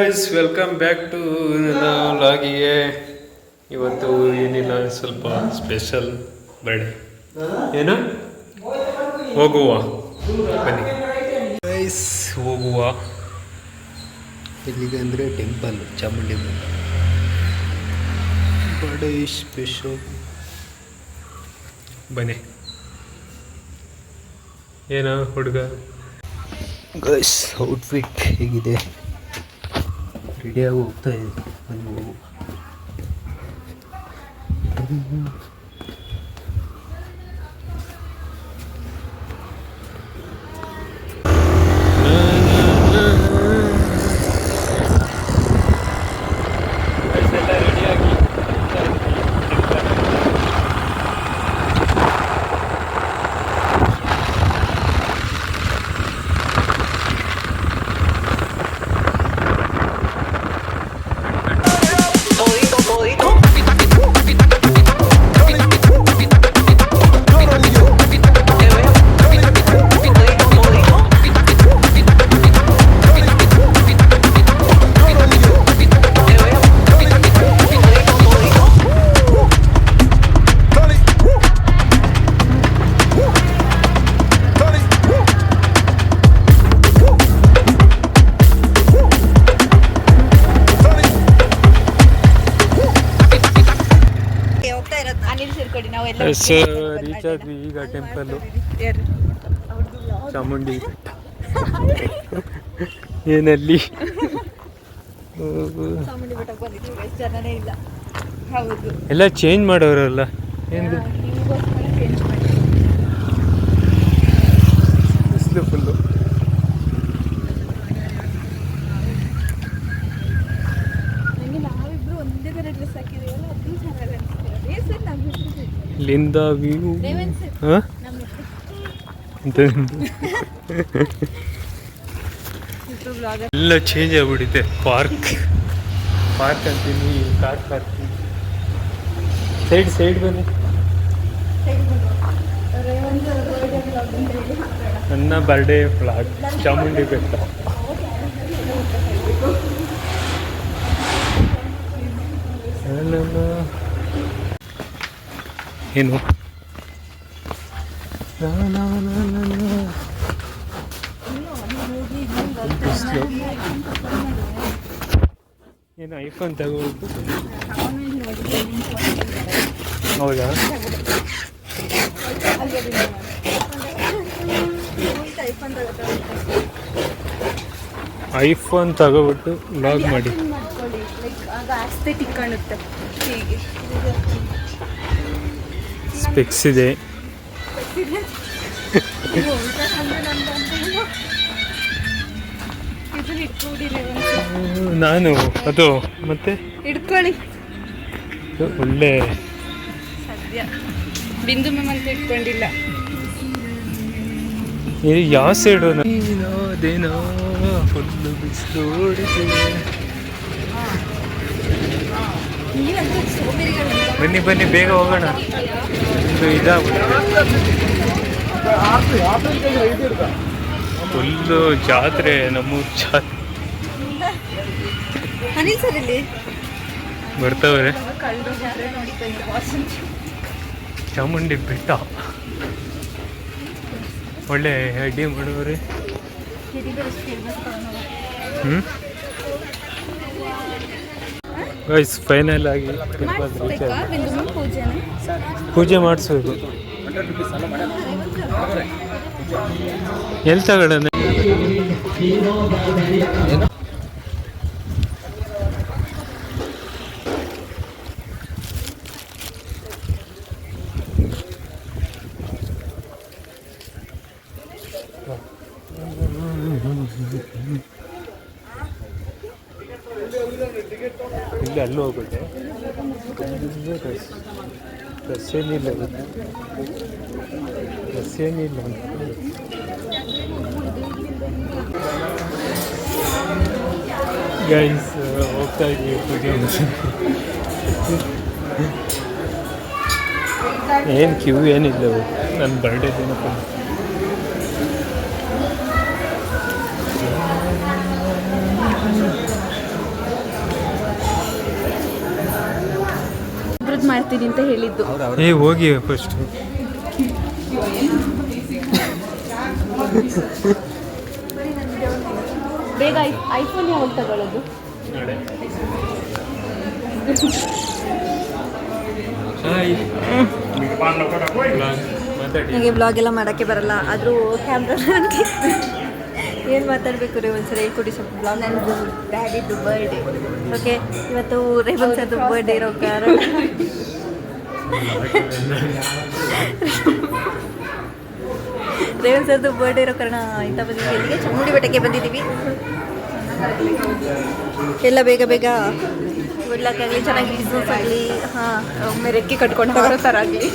Guys welcome back to ನನ್ನ ವ್ಲಾಗಿಗೆ. ಇವತ್ತು ಏನಿಲ್ಲ, ಸ್ವಲ್ಪ ಸ್ಪೆಷಲ್ ಬರ್ಡೇ. ಏನು ಹೋಗುವ ಬನ್ನಿ ಗೈಸ್, ಹೋಗುವ ಎಲ್ಲಿಗೆ ಅಂದರೆ ಟೆಂಪಲ್, ಚಾಮುಂಡಿ ಬರ್ಡೇ ಸ್ಪೆಷಲ್. ಬನ್ನಿ. ಏನ ಹುಡುಗ ಗೈಸ್, ಔಟ್ಫಿಟ್ ಹೇಗಿದೆ? ರೆಡಿಯಾಗಿ ಹೋಗ್ತಾ ಇದೆ. ಬನ್ನಿ ಹೋಗು. ರೀಚ್ ಆದ್ವಿ ಈಗ ಟೆಂಪಲ್ಲು, ಚಾಮುಂಡಿ ಬೆಟ್ಟ. ಏನಲ್ಲಿ ಎಲ್ಲ ಚೇಂಜ್ ಮಾಡೋರಲ್ಲ, ಏನು ಬಿಸಿಲು ಫುಲ್ಲು. ಇಲ್ಲಿಂದ ವ್ಯೂ ಎಲ್ಲ ಚೇಂಜ್ ಆಗ್ಬಿಟ್ಟಿದೆ. ಪಾರ್ಕ್ ಅಂತೀನಿ, ಕಾರ್ ಪಾರ್ಕಿಂಗ್. ಸೈಡ್ ಬನ್ನಿ. ನನ್ನ ಬರ್ಡೇ ಫ್ಲಾಗ್, ಚಾಮುಂಡಿ ಬೆಟ್ಟ. ಏನು ಏನು ಐಫೋನ್ ತಗೋಬೇಕು? ಹೌದಾ? ಐಫೋನ್ ತಗೋಬಿಟ್ಟು ಲಾಗ್ ಮಾಡಿ. ಸ್ಪೆಕ್ಸ್ ಇದೆ. ನಾನು ಅದು ಮತ್ತೆ ಇಟ್ಕೊಳ್ಳಿ. ಒಳ್ಳೆ ಸದ್ಯ ಬಿಂದು ಅಂತ ಇಟ್ಕೊಂಡಿಲ್ಲ. ಯಾವ ಸೈಡು? ಅದೇನೋ ಫುಲ್ಲು ಬಿಸಿಲು ಹೊಡಿತೆ. ಬನ್ನಿ ಬೇಗ ಹೋಗೋಣ. ಫುಲ್ಲು ಜಾತ್ರೆ, ನಮ್ಮೂರು ಜಾತ್ರೆ. ಬರ್ತವ್ರೆ. ಚಾಮುಂಡಿ ಬೆಟ್ಟ ಒಳ್ಳೆ ಅಡ್ಡಿ ಮಾಡೋವ್ರೆ. ಗೈಸ್, ಫೈನಲ್ ಆಗಿ ಪೂಜೆ ಮಾಡಿಸ್ಬೇಕು. ಎಲ್ಲಿ ತಗೊಳ್ಳೋಣ? ಇಲ್ಲಿ ಅಲ್ಲೂ ಹೋಗುತ್ತೆ. ಬಸ್ ಏನಿಲ್ಲ ಗೈಸ್, ಹೋಗ್ತಾ ಇದ್ದೀವಿ ಪೂಜೆ. ಏನು ಕ್ಯೂ ಏನಿಲ್ಲ, ನನ್ನ ಬರ್ಡೇ ದಿನಪ್ಪ. ವ್ಲಾಗ್ ಮಾಡ್ತೀನಿ ಅಂತ ಹೇಳಿದ್ದು. ಏ ಹೋಗಿ ಫಸ್ಟ್. ಬೇಗ ಐಫೋನ್ ಯಾವಾಗ ತಗೊಳ್ಳೋದು? ನನಗೆ ಬ್ಲಾಗ್ ಎಲ್ಲ ಮಾಡೋಕ್ಕೆ ಬರಲ್ಲ, ಆದರೂ ಕ್ಯಾಮ್ರಾ ನನಗೆ ಏನು ಮಾತಾಡಬೇಕು ರೇವನ್ ಸರ್ ಹೇಳ್ಕೊಡಿ ಸ್ವಲ್ಪ ಬ್ಲಾಗ್. ನನ್ನದು ಡ್ಯಾಡಿದು ಬರ್ಡೇ. ಓಕೆ, ಇವತ್ತು ರೇವನ್ ಸರ್ದು ಬರ್ಡೇ ಇರೋ ಕಾರಣ ರೇವನ್ ಸರ್ದು ಬರ್ಡೇ ಇರೋ ಕಾರಣ ಇಂಥ ಬಂದಿದ್ದೀವಿ. ಇಲ್ಲಿಗೆ ಚಾಮುಂಡಿ ಬೆಟ್ಟಕ್ಕೆ ಬಂದಿದ್ದೀವಿ. ಎಲ್ಲ ಬೇಗ ಬೇಗ ಒಳ್ಳೆಕಾಗಲಿ, ಚೆನ್ನಾಗಿ ಬಿಸ್ನೆಸ್ ಆಗಲಿ. ಹಾಂ, ಒಮ್ಮೆ ರೆಕ್ಕೆ ಕಟ್ಕೊಂಡು ಬರೋ ಥರ ಆಗಲಿ.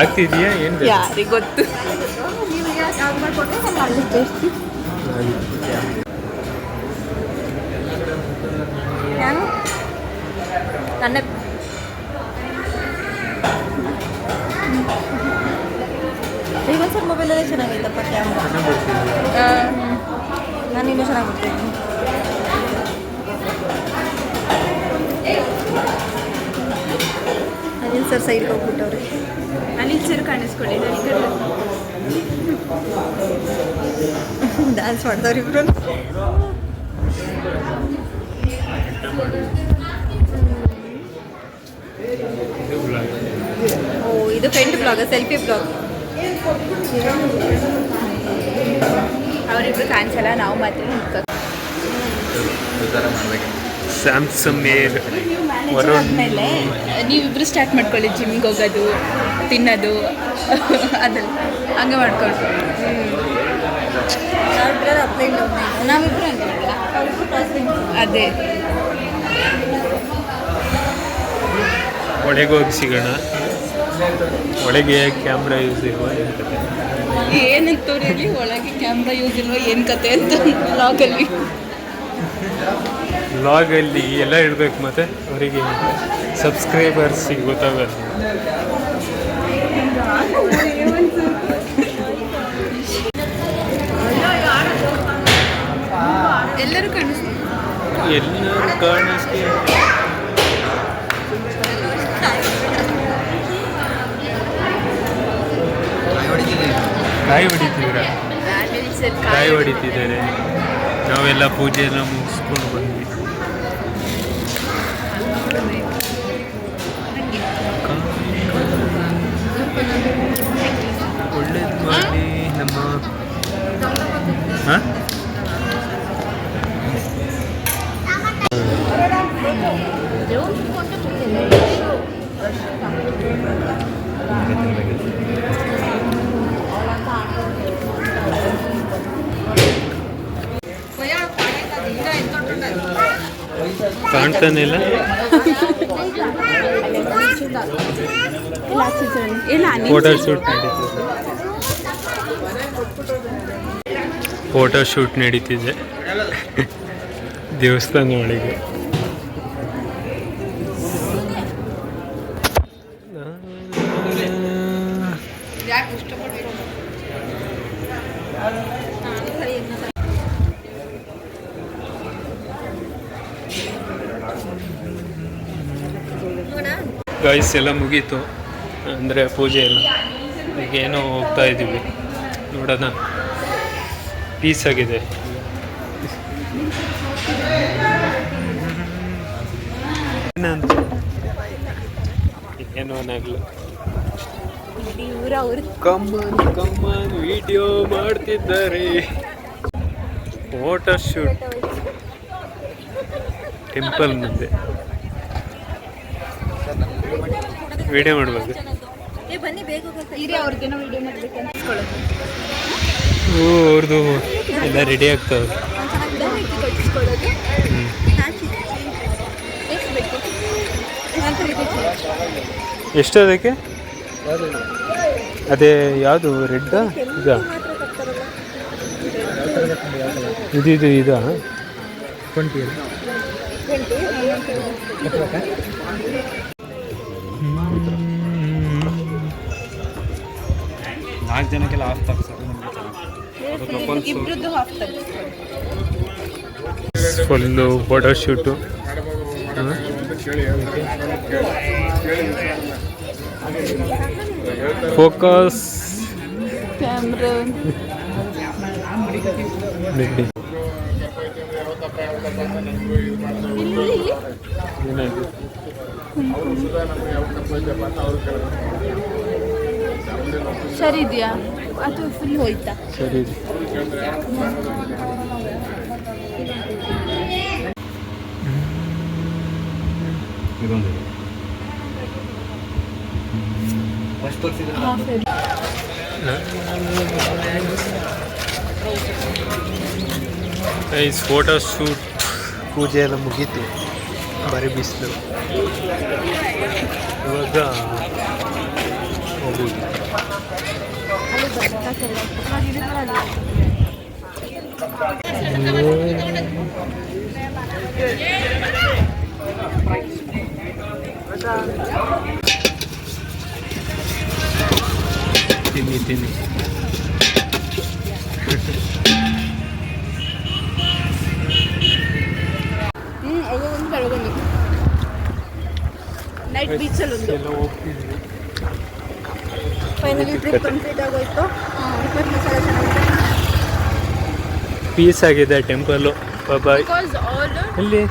ಆಗ್ತಿದೆಯಾ ಏನು? ಯಾರಿಗೆ ಗೊತ್ತು. ನಾನು ನನ್ನ ರೇವನ್ ಸರ್ ಮೊಬೈಲಲ್ಲೇ ಚೆನ್ನಾಗೈತಪ್ಪ ಕ್ಯಾಮ್ರಾ. ನಾನು ಇನ್ನೂ ಚೆನ್ನಾಗಿ ಬಿಡ್ತೀನಿ. ಅನಿಲ್ ಸರ್ ಸೈಡ್ಗೆ ಹೋಗ್ಬಿಟ್ಟವ್ರೆ. ಅನಿಲ್ ಸರ್ ಕಾಣಿಸ್ಕೊಳ್ಳಿ ನನಗೆ. ಡ್ಯಾನ್ಸ್ ಮಾಡ್ದವ್ರು ಇಬ್ರು. ಓ, ಇದು ಫ್ರೆಂಡ್ ಬ್ಲಾಗ್, ಸೆಲ್ಫಿ ಬ್ಲಾಗ್. ಅವರಿಬ್ರು ಕಾಣಿಸಲ್ಲ, ನಾವು ಮಾತ್ರ ಸ್ಯಾಮ್ಸಂಗ್ ಏರ್ ಆದಮೇಲೆ ನೀವಿಬ್ರು ಸ್ಟಾರ್ಟ್ ಮಾಡ್ಕೊಳ್ಳಿ. ಜಿಮ್ಗೆ ಹೋಗೋದು, ತಿನ್ನೋದು, ಅದೆಲ್ಲ ಹಂಗೆ ಮಾಡ್ಕೊಂಡು. ನಾವಿಬ್ರು ಹಂಗೆ ಅದೇ. ಒಳಗೆ ಹೋಗಿ ಸಿಗೋಣ. ಒಳಗೆ ಕ್ಯಾಮ್ರಾ ಯೂಸ್ ಇಲ್ವಾ ಏನಂತ ಹೇಳಿ, ಒಳಗೆ ಕ್ಯಾಮ್ರಾ ಯೂಸ್ ಇಲ್ವಾ ಏನು ಕತೆ ಅಂತ ಬ್ಲಾಗಲ್ಲಿ. ವ್ಲಾಗಲ್ಲಿ ಎಲ್ಲ ಇಡಬೇಕು, ಮತ್ತು ಅವರಿಗೆ ಸಬ್ಸ್ಕ್ರೈಬರ್ಸಿಗೆ ಗೊತ್ತಾಗಲ್ಲ. ಎಲ್ಲರೂ ಕಾಣಿಸ್ತಾರೆ. ಎಲ್ಲರೂ ಕಾಣಿಸ್ತೀವಿ. ಕಾಯಿ ಹೊಡಿತಿದ್ರ? ಕಾಯಿ ಹೊಡಿತಿದ್ದಾರೆ. ನಾವೆಲ್ಲ ಪೂಜೆ ಎಲ್ಲ ಮುಗಿಸ್ಕೊಂಡು ಬಂದ್ವಿ. ಒಳ್ಳೇದು ಮಾಡಿ ನಮ್ಮ. ಹಾಂ, ಕಾಣ್ತಾನೆ ಇಲ್ಲ. ಫೋಟೋ ಶೂಟ್ ನಡೀತಿದೆ ದೇವಸ್ಥಾನ ಒಳಗೆ. ಗಾಯ್ಸ್ ಎಲ್ಲ ಮುಗೀತು, ಅಂದರೆ ಪೂಜೆ ಎಲ್ಲ. ಈಗ ಏನೋ ಹೋಗ್ತಾ ಇದ್ದೀವಿ, ನೋಡೋಣ. ಪೀಸ್ ಆಗಿದೆ. ಏನೋ ಅನಾಗಲ್ಲ. ಕಮ್ಮನ್ ವಿಡಿಯೋ ಮಾಡ್ತಿದ್ದಾರೆ. ಫೋಟೋ ಶೂಟ್ ಟೆಂಪಲ್ ಮುಂದೆ ವಿಡಿಯೋ ಮಾಡ್ಬೇಕು. ಓ, ಅವ್ರದ್ದು ಎಲ್ಲ ರೆಡಿ ಆಗ್ತಾವೆ. ಎಷ್ಟು ಅದಕ್ಕೆ? ಅದೇ ಯಾವುದು ರೆಡ್ ಇದಾ? ಇದು ಇದಾ 20? ನಾಲ್ಕು ಜನಕ್ಕೆಲ್ಲ ಹಾಫ್ ತಗ್ಸೋದು full photo shoot. Focus camera ಸರಿ ಇದೆಯಾ ಅದು ಫುಲ್ ಹೋಯ್ತಾ? ಸರಿ ಫೋಟೋ ಶೂಟ್ ಪೂಜೆ ಎಲ್ಲ ಮುಗೀತು, ಬರೀ ಬಿಸಿಲು. ಇವಾಗ ಹೋಗುದು. ತಿನ್ನಿ ಒಂದು ಕಳ್ಕೊಂಡು ನೈಟ್ ಬೀಚಲ್ಲಿ ಒಂದು ಎಲ್ಲ ಹೋಗ್ತಿದ್ವಿ. ಫೈನಲಿ ಟ್ರಿಪ್ ಕಂಪ್ಲೀಟ್ ಆಗೋಯ್ತು. ಪೀಸ್ ಆಗಿದೆ ಟೆಂಪಲ್ಲು. ಬಾಯ್. ಬಿಕಾಸ್ ಆಲ್ ಇಲ್ಲಿ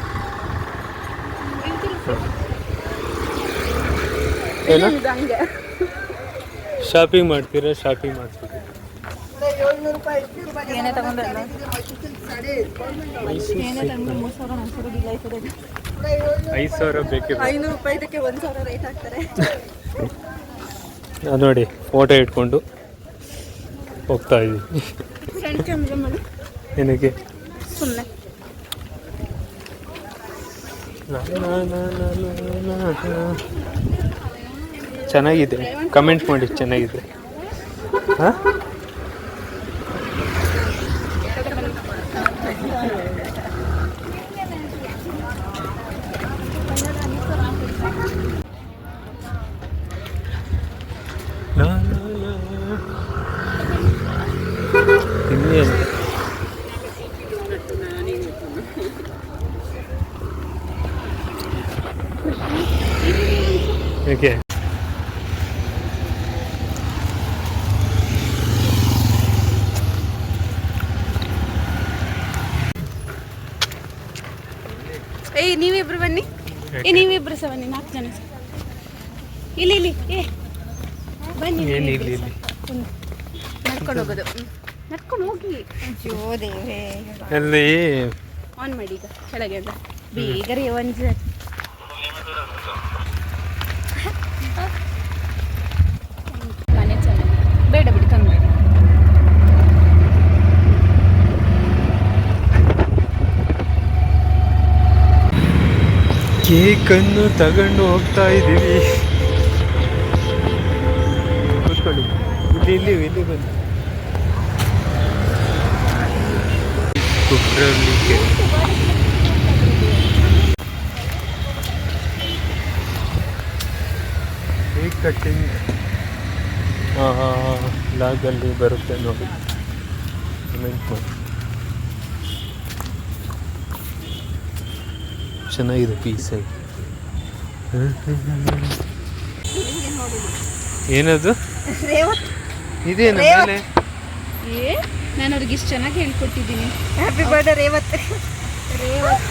ಏನು ಹಂಗೆ ಶಾಪಿಂಗ್ ಮಾಡ್ತೀರಾ? ಶಾಪಿಂಗ್ ಮಾಡ್ತೀವಿ. ಏನೇ ತಗೊಂಡ್ರಲ್ಲ ಏನೇ ತಗೊಂಡು 5,000 ಬೇಕಿದೆ. 500 ರೂಪಾಯಿ ಇದಕ್ಕೆ 1,000 ರೇಟ್ ಹಾಕ್ತಾರೆ. ನೋಡಿ ಫೋಟೋ ಇಟ್ಕೊಂಡು ಹೋಗ್ತಾ ಇದ್ದೀವಿ. ಫ್ರಂಟ್ ಕ್ಯಾಮ್ರಾ ಮಾಡಿ ಏನಕ್ಕೆ? ಸುಮ್ಮನೆ ಚೆನ್ನಾಗಿದೆ, ಕಮೆಂಟ್ ಮಾಡಿ ಚೆನ್ನಾಗಿದೆ. ಹಾಂ ಇನ್ನೇನು ಏಕೆ? ಏಯ್ ನೀವಿಬ್ರು ಬನ್ನಿ. ನೀವಿಬ್ರು ಸಹ ಬನ್ನಿ, 4 ಜನ. ಇಲ್ಲಿ ಬನ್ನಿ. ಏನು ಇಲ್ಲಿ ನಡ್ಕೊಂಡು ಹೋಗೋದು. ನಡ್ಕೊಂಡು ಹೋಗಿ. ಅಯ್ಯೋ ದೇವ್ರೇ. ಅಲ್ಲಿ ಆನ್ ಮಾಡಿ ಈಗ ಕೆಳಗೆ ಅಂತ ಬೇಗ ರೀ ಒಂದು ಮನೆ ಚೆನ್ನಾಗಿ ಬೇಡ ಬಿಡಿ ತಂದು ಕೇಕನ್ನು ತಗೊಂಡು ಹೋಗ್ತಾ ಇದ್ದೀವಿ. ಕೂತ್ಕೊಳ್ಳಿ. ಇಲ್ಲಿ ಬನ್ನಿ. ಕುಕ್ರಲ್ಲಿ ಕೇಕ್ ಕಟ್ಟಿಂಗ್ ಲಾಗಲ್ಲಿ ಬರುತ್ತೆ ನೋಡಿ. ಕಮೆಂಟ್ ಮಾಡಿ. ಚೆನ್ನಾಗಿದೆ ಪೀಸಾಗಿ. ಏನದು? ಇದೇನು ಮೇಲೆ? ನಾನು ಅವ್ರಿಗೆ ಇಷ್ಟು ಚೆನ್ನಾಗಿ ಹೇಳ್ಕೊಟ್ಟಿದ್ದೀನಿ. Happy birthday ರೇವತ್. ರೇವತ್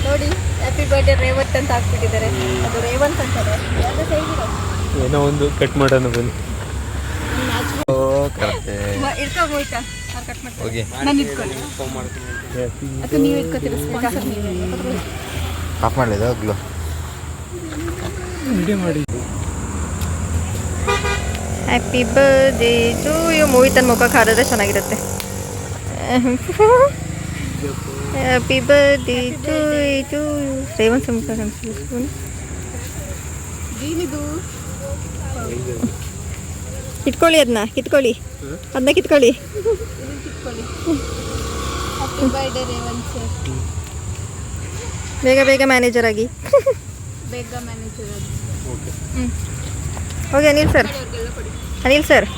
ನೋಡಿ, ಹ್ಯಾಪಿ ಬರ್ಡೇ ರೇವತ್ ಅಂತ ಹಾಕ್ಬಿಟ್ಟಿದ್ದಾರೆ. ಅದು ರೇವಂತ್ ಅಂತಾರೆ. ಅದು ಹೇಗಿರೋ ಏನೋ ಒಂದು ಕಟ್ ಮಾಡೋಣ ಬನ್ನಿ. ಇಟ್ಕೋಬೋಯ್ತಾ? ಕಟ್ ಮಾಡ್ತಾರೆ. ನಾನು ಇಟ್ಕೊಳ್ಳಿ ಅಥವಾ ನೀವು ಇಟ್ಕೋತೀರ? ಸ್ಪಾನ್ಸರ್ ನೀವೇ ಆಫ್ ಮಾಡಲಿಲ್ಲ ಗ್ಲೋ ವಿಡಿಯೋ ಮಾಡಿ. Happy birthday to you. Movie ತನ್ನ ಮುಖ ಕಾರಿದ್ರೆ ಚೆನ್ನಾಗಿರುತ್ತೆ. Happy birthday to you. Revanth ಮುಖ ಕಾಣಿಸ್ತು. ಏನಿದು? ಕಿತ್ಕೊಳ್ಳಿ, ಅದನ್ನ ಕಿತ್ಕೊಳ್ಳಿ. ಕಿತ್ಕೊಳ್ಳಿ. Happy birthday Revanth sir. ಬೇಗ ಮ್ಯಾನೇಜರ್ ಆಗಿ. ಬೇಗ ಮ್ಯಾನೇಜರ್ ಆಗಿ. Okay Anil sir.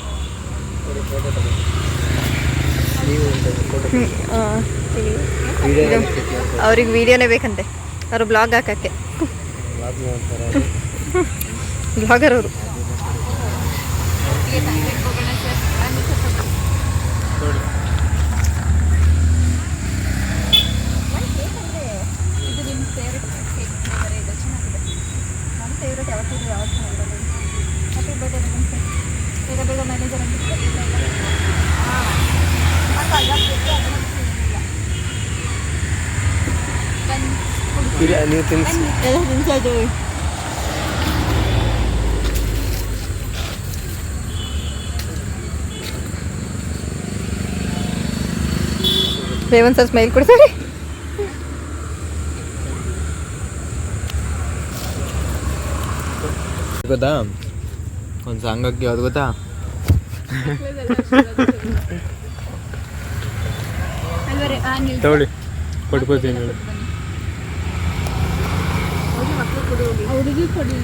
ಅವ್ರಿಗೆ ವಿಡಿಯೋನೇ ಬೇಕಂತೆ. ಅವರು ಬ್ಲಾಗ್ ಹಾಕಕ್ಕೆ ಬ್ಲಾಗರ್ ಅವರು. ನೀವು ತಿನ್ಸಿ. ಎಲ್ಲ ತಿನ್ಸೋದು. ರೇವಂತ್ ಸರ್ ಸ್ಮೈಲ್ ಕೊಡ್ತಾರೆ. ಗೊತ್ತಾ ಒಂದು ಸಾಂಗ್ ಹಾಕಿ ಯಾವ್ದು ಗೊತ್ತಾ? ತಗೊಳ್ಳಿ ಕೊಟ್ಕೋತೀನಿ ಹೇಳಿ. ಹುಡುಗಿ ಕೊಡಿ.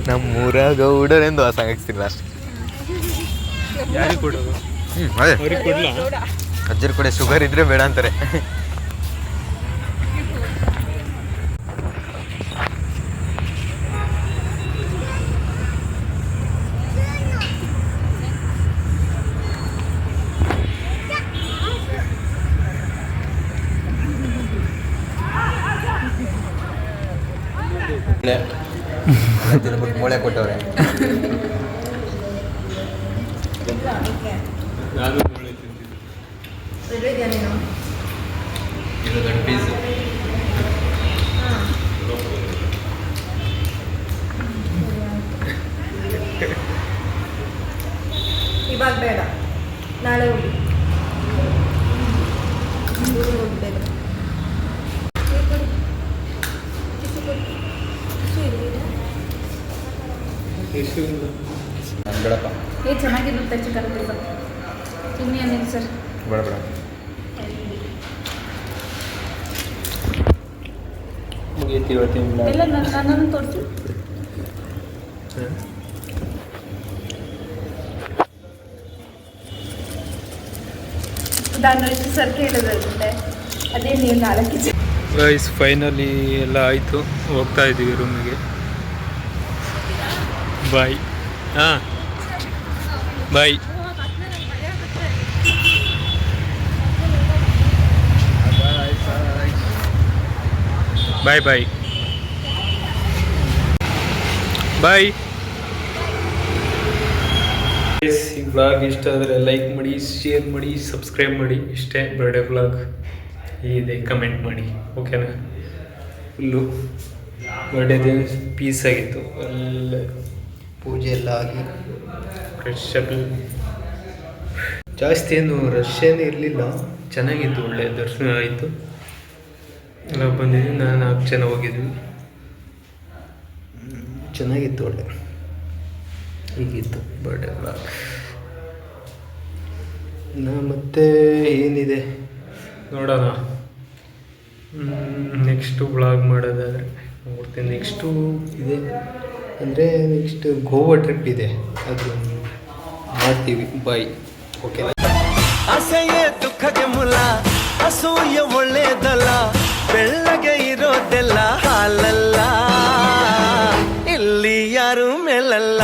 ನಮ್ಮೂರ ಗೌಡರೆಂದು ಆ ಸಾಂಗ್ ಹಾಕ್ತೀನಿ ಲಾಸ್ಟ್. ಯಾರಿಗೆ ಕೊಡೋದು? ಅದೇ ಅವ್ರಿಗೆ ಕೊಡ್ಲಾ? ಅಜ್ಜರ ಕೂಡ ಶುಗರ್ ಇದ್ರೆ ಬೇಡ ಅಂತಾರೆ. ಮೂಳೆ ಕೊಟ್ಟವ್ರೆ. ನಾನು ಮೂಳೆ ತಿಂತಿದ್ದೆ. ಇದು ದೊಡ್ಡ ಪೀಸು. ಇವಾಗ ಬೇಡ, ನಾಳೆ ಹೋಗಿ. ಎಷ್ಟು ಬೇಡಪ್ಪ, ಚೆನ್ನಾಗಿರುತ್ತೆ ಚಿಕನ್ ಪೀಸ. ಇನ್ನೇನಿಲ್ಲ ಸರ್. ಬೇಡ ಬೇಡ. ಮುಗೀತಿ ಇವತ್ತಿನ ಎಲ್ಲ ನನ್ನನ್ನು ತೋರಿಸಿ. ನಾನು ಇಷ್ಟು ಸರ್ ಕೇಳಿದ್ರೆ ಅದೇ ನೀವು 4 ಕೆಜಿ. ಗೈಸ್ ಫೈನಲಿ ಎಲ್ಲ ಆಯಿತು, ಹೋಗ್ತಾ ಇದ್ದೀವಿ ರೂಮಿಗೆ. ಬಾಯ್. ಹಾಂ ಬಾಯ್. ಬಾಯ್ ಬಾಯ್ ಬಾಯ್. ಈ ಬ್ಲಾಗ್ ಇಷ್ಟ ಆದರೆ ಲೈಕ್ ಮಾಡಿ, ಶೇರ್ ಮಾಡಿ, ಸಬ್ಸ್ಕ್ರೈಬ್ ಮಾಡಿ. ಇಷ್ಟೇ ಬರ್ಡೇ ಬ್ಲಾಗ್ ಇದೆ. ಕಮೆಂಟ್ ಮಾಡಿ, ಓಕೆನಾ? ಫುಲ್ಲು ಬರ್ಡೇ ದಿನ ಪೀಸ್ ಆಗಿತ್ತು. ಎಲ್ಲ ಪೂಜೆ ಎಲ್ಲ ಆಗಿ ಫ್ರೆಶ್ ಆಗಿ ಜಾಸ್ತಿ ಏನು ರಶ್ ಏನು ಇರಲಿಲ್ಲ. ಚೆನ್ನಾಗಿತ್ತು, ಒಳ್ಳೆ ದರ್ಶನ ಆಯಿತು. ಎಲ್ಲ ಬಂದಿದ್ವಿ, ನಾನು 4 ಜನ ಹೋಗಿದ್ವಿ. ಚೆನ್ನಾಗಿತ್ತು, ಒಳ್ಳೆ ಹೀಗಿತ್ತು ಬರ್ಡೇ ಬ್ಲಾಗ್. ಮತ್ತೆ ಏನಿದೆ ನೋಡೋಣ. ನೆಕ್ಸ್ಟು ಬ್ಲಾಗ್ ಮಾಡೋದಾದರೆ ನೋಡ್ತೀನಿ. ನೆಕ್ಸ್ಟು ಇದೆ ಅಂದರೆ ನೆಕ್ಸ್ಟ್ ಗೋವಾ ಟ್ರಿಪ್ ಇದೆ, ಅದು ಮಾಡ್ತೀವಿ. ಬಾಯ್. ಓಕೆ. ಆಸೆಯೇ ದುಃಖಕ್ಕೆ ಮೂಲ, ಅಸೂಯೆ ಒಳ್ಳೇದಲ್ಲ, ಬೆಳ್ಳಗೆ ಇರೋದೆಲ್ಲ ಹಾಲಲ್ಲ, ಇಲ್ಲಿ ಯಾರು ಮೇಲಲ್ಲ.